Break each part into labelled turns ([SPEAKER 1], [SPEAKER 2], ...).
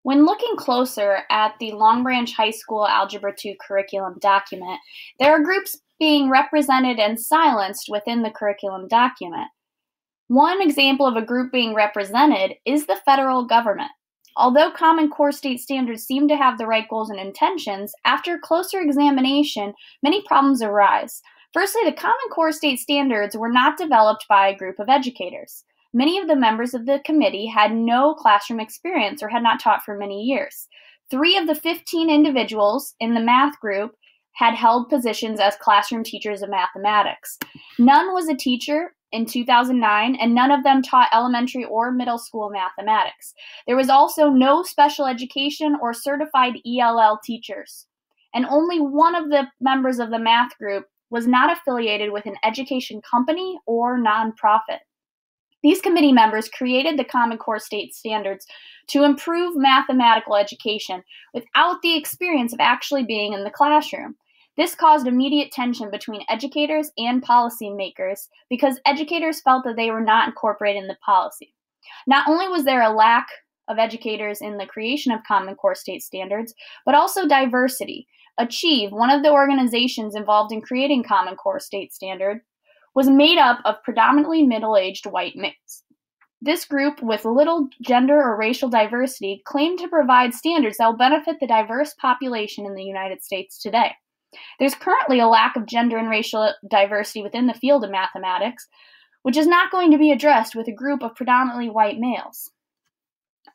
[SPEAKER 1] When looking closer at the Long Branch High School Algebra 2 curriculum document, there are groups being represented and silenced within the curriculum document. One example of a group being represented is the federal government. Although Common Core state standards seem to have the right goals and intentions, after closer examination, many problems arise. Firstly, the Common Core state standards were not developed by a group of educators. Many of the members of the committee had no classroom experience or had not taught for many years. 3 of the 15 individuals in the math group had held positions as classroom teachers of mathematics. None was a teacher in 2009, and none of them taught elementary or middle school mathematics. There was also no special education or certified ELL teachers. And only one of the members of the math group was not affiliated with an education company or nonprofit. These committee members created the Common Core state standards to improve mathematical education without the experience of actually being in the classroom. This caused immediate tension between educators and policymakers because educators felt that they were not incorporated in the policy. Not only was there a lack of educators in the creation of Common Core state standards, but also diversity. Achieve, one of the organizations involved in creating Common Core state standard, was made up of predominantly middle-aged white males. This group, with little gender or racial diversity, claimed to provide standards that will benefit the diverse population in the United States today. There's currently a lack of gender and racial diversity within the field of mathematics, which is not going to be addressed with a group of predominantly white males.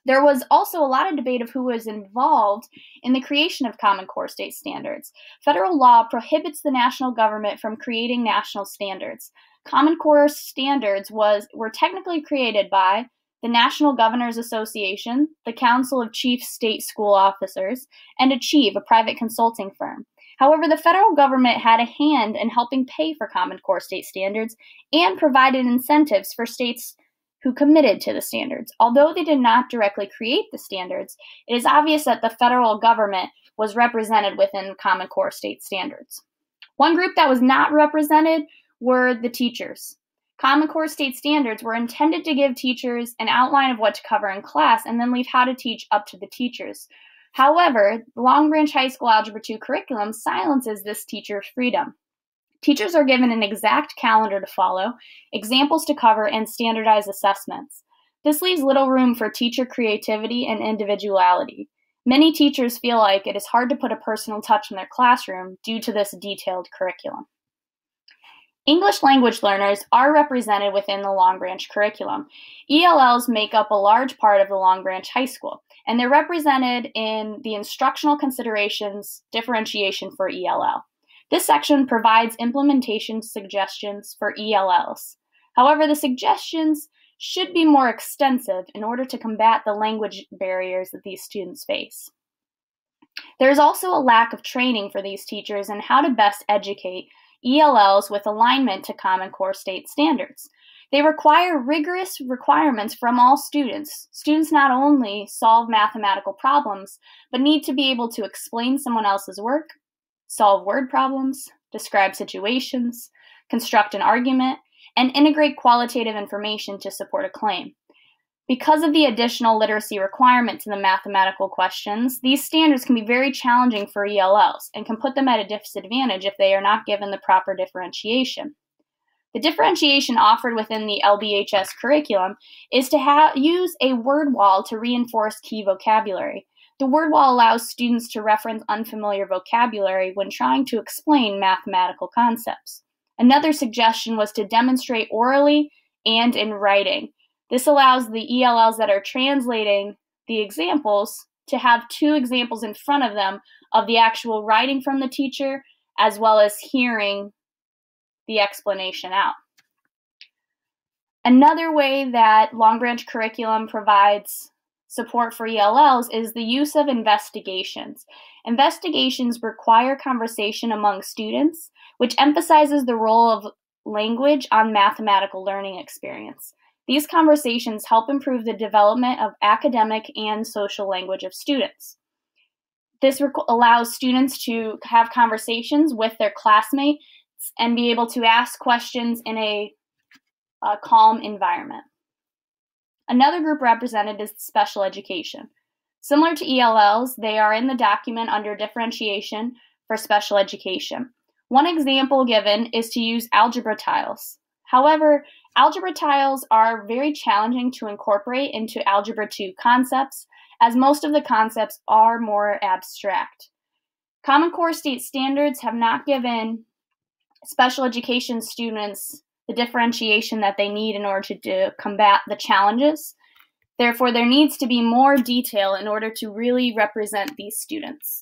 [SPEAKER 1] There was also a lot of debate of who was involved in the creation of Common Core state standards. Federal law prohibits the national government from creating national standards. Common Core standards were technically created by the National Governors Association, the Council of Chief State School Officers, and Achieve, a private consulting firm. However, the federal government had a hand in helping pay for Common Core state standards and provided incentives for states who committed to the standards. Although they did not directly create the standards, it is obvious that the federal government was represented within Common Core state standards. One group that was not represented were the teachers. Common Core state standards were intended to give teachers an outline of what to cover in class and then leave how to teach up to the teachers. However, the Long Branch High School Algebra 2 curriculum silences this teacher freedom. Teachers are given an exact calendar to follow, examples to cover, and standardized assessments. This leaves little room for teacher creativity and individuality. Many teachers feel like it is hard to put a personal touch in their classroom due to this detailed curriculum. English language learners are represented within the Long Branch curriculum. ELLs make up a large part of the Long Branch High School, and they're represented in the instructional considerations differentiation for ELL. This section provides implementation suggestions for ELLs. However, the suggestions should be more extensive in order to combat the language barriers that these students face. There is also a lack of training for these teachers in how to best educate ELLs with alignment to Common Core state standards. They require rigorous requirements from all students. Students not only solve mathematical problems, but need to be able to explain someone else's work, solve word problems, describe situations, construct an argument, and integrate qualitative information to support a claim. Because of the additional literacy requirement to the mathematical questions, these standards can be very challenging for ELLs and can put them at a disadvantage if they are not given the proper differentiation. The differentiation offered within the LBHS curriculum is to use a word wall to reinforce key vocabulary. The word wall allows students to reference unfamiliar vocabulary when trying to explain mathematical concepts. Another suggestion was to demonstrate orally and in writing. This allows the ELLs that are translating the examples to have 2 examples in front of them of the actual writing from the teacher as well as hearing the explanation out. Another way that Long Branch curriculum provides support for ELLs is the use of investigations. Investigations require conversation among students, which emphasizes the role of language on mathematical learning experience. These conversations help improve the development of academic and social language of students. This allows students to have conversations with their classmates and be able to ask questions in a calm environment. Another group represented is special education. Similar to ELLs, they are in the document under differentiation for special education. One example given is to use algebra tiles. However, algebra tiles are very challenging to incorporate into Algebra 2 concepts, as most of the concepts are more abstract. Common Core state standards have not given special education students the differentiation that they need in order to combat the challenges. Therefore, there needs to be more detail in order to really represent these students.